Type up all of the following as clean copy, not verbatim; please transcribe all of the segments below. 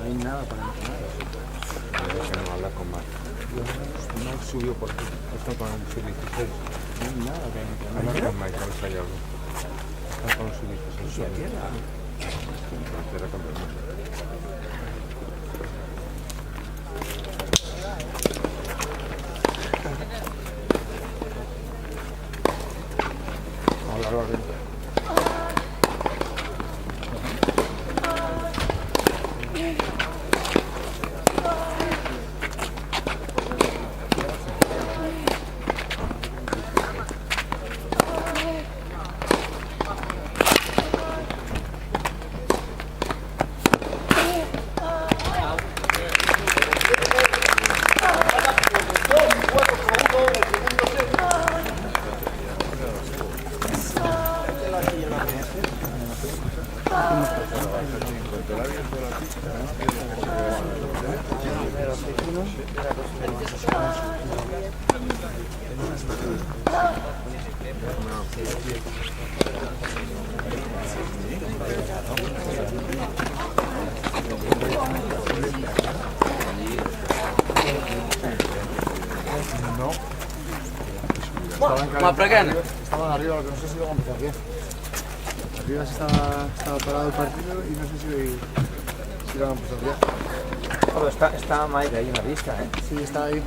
hay nada para entrenar. Que no habla con más. No subió por aquí. Está con el sub-16. No hay nada que entrenar. Habla con Michael Sayalo. Está con el sub-16. ¿Su tierra? Frontera con Bermuda. Hola, Loren. ¿Más pregana? Estaban arriba, lo que no sé si lo vamos a hacer bien. Arriba estaba parado el partido y no sé si lo vamos a hacer bien. Está Mike ahí en la vista, ¿eh? Sí, está ahí.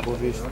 Budista.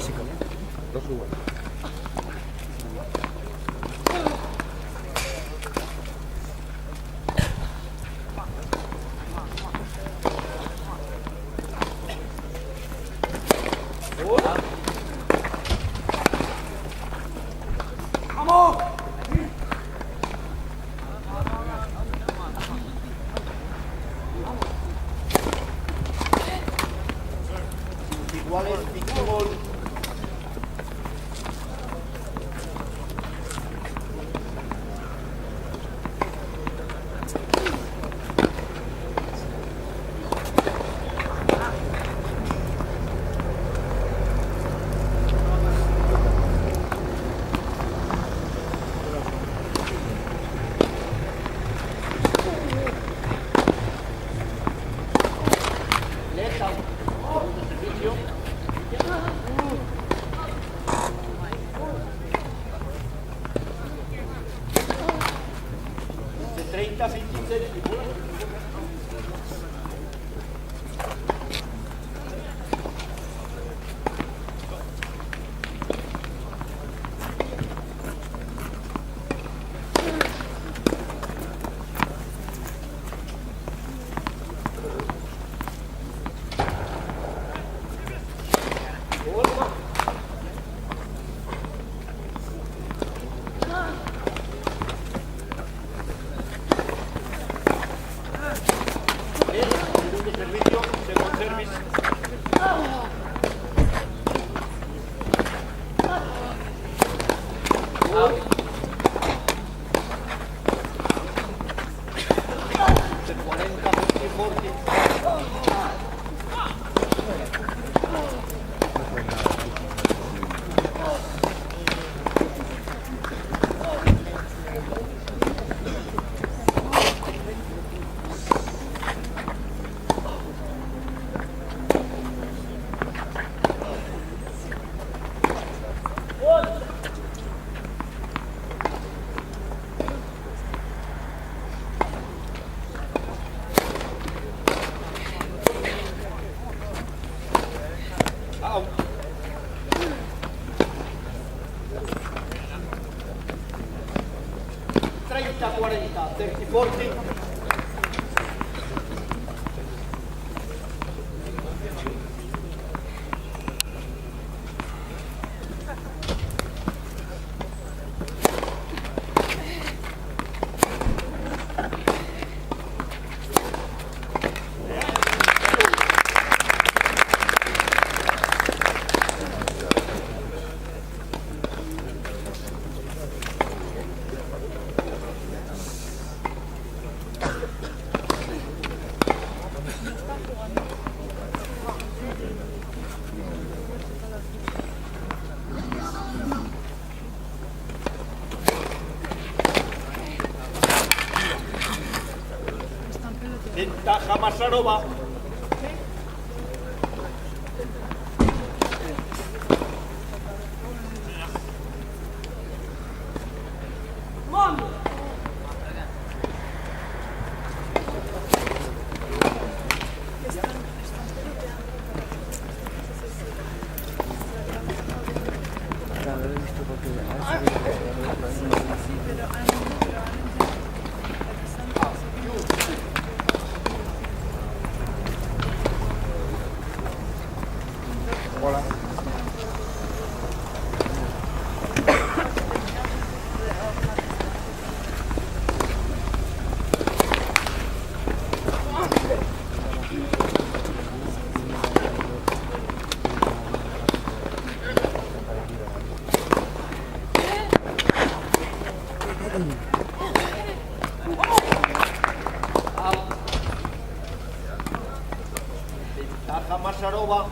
físico. Dos iguales. Iguales, gol. De 30 a 26 figuras. Servicio, second service. De 40, 40. Out. Treinta, 40, 30, 40. Ventaja Masarova. Hola. Ventaja Masarova.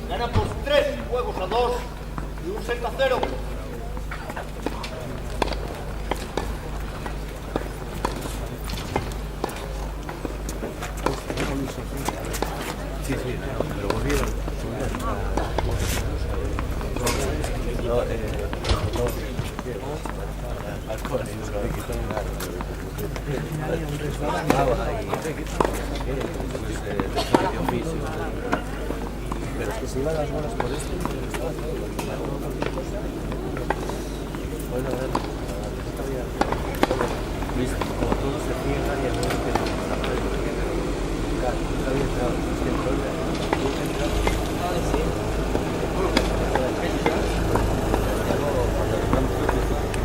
Gana por 3 juegos a 2 y un set a 0. Pero es que se iban las bolas por esto. Bueno, a ver, como todo se cierra y el nuevo que no está por el claro, está bien, claro, es que el problema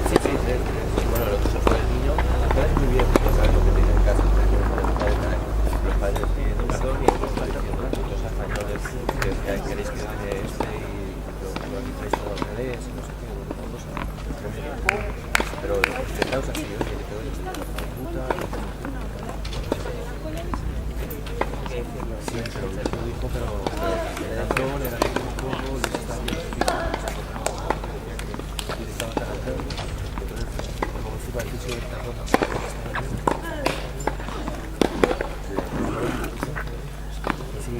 sí, sí, sí. Bueno, lo que se fue el niño, es muy bien, sabes lo que tiene en casa, los padres tienen razón y los padres tienen muchos españoles que queréis que gane este y lo hacéis todo al revés, no sé qué, una cosa. Pero intentaos así, oye, que te doy esta puta. Sí, pero él lo dijo, pero era todo, era un poco, les está bien, y estaba tan atento, entonces, como si para el piso de esta zona. Sí,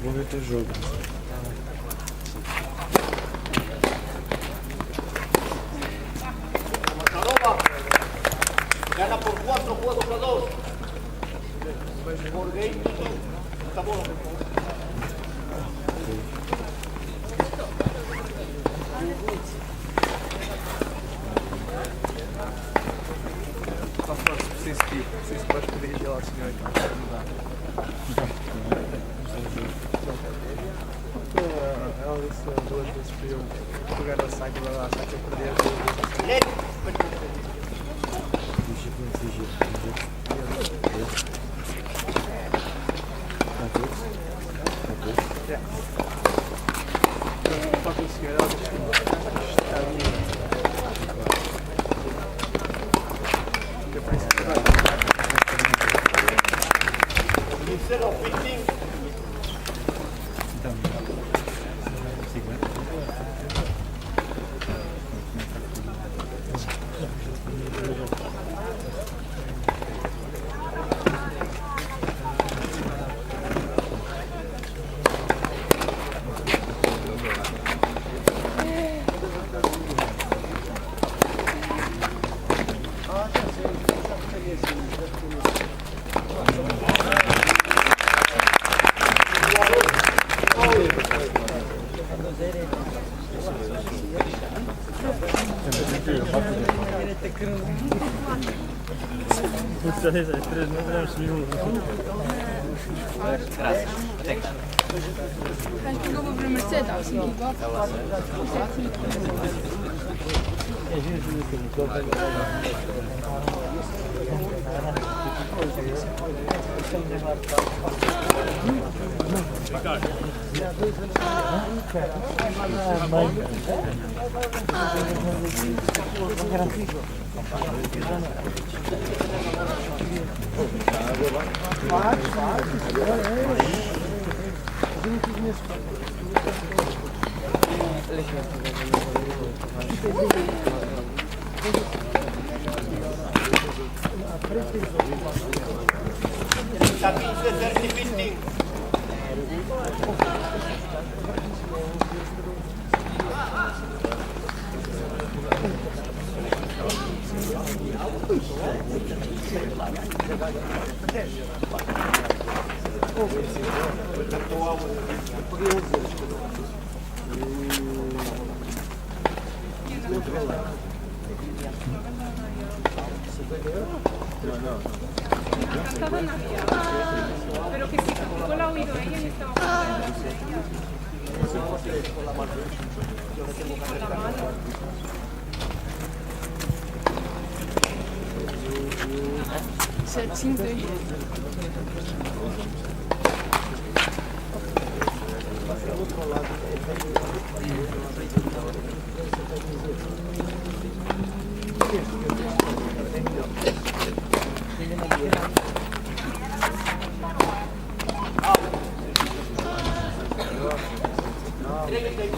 Vou ver teu jogo. Gana por 4 juegos a 2. Por game, acabó. Preciso para escolher aquela senhora. Ela disse 2 vezes para eu pegar a saca lá, a saca perder 2 vezes. Para conseguir ela está ali. Instead of 15. Acho que eu vou para a Mercedes, assim, igual. Cantaba Navidad, pero que sí, tampoco la ha oído ella y estaba con la mano. C'est Tinder.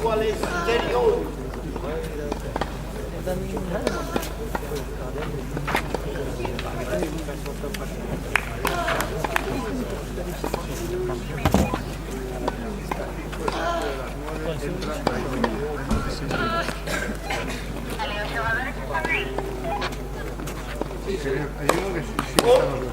¿Cuál es? Interior. Sí, hay uno que sí están los dos.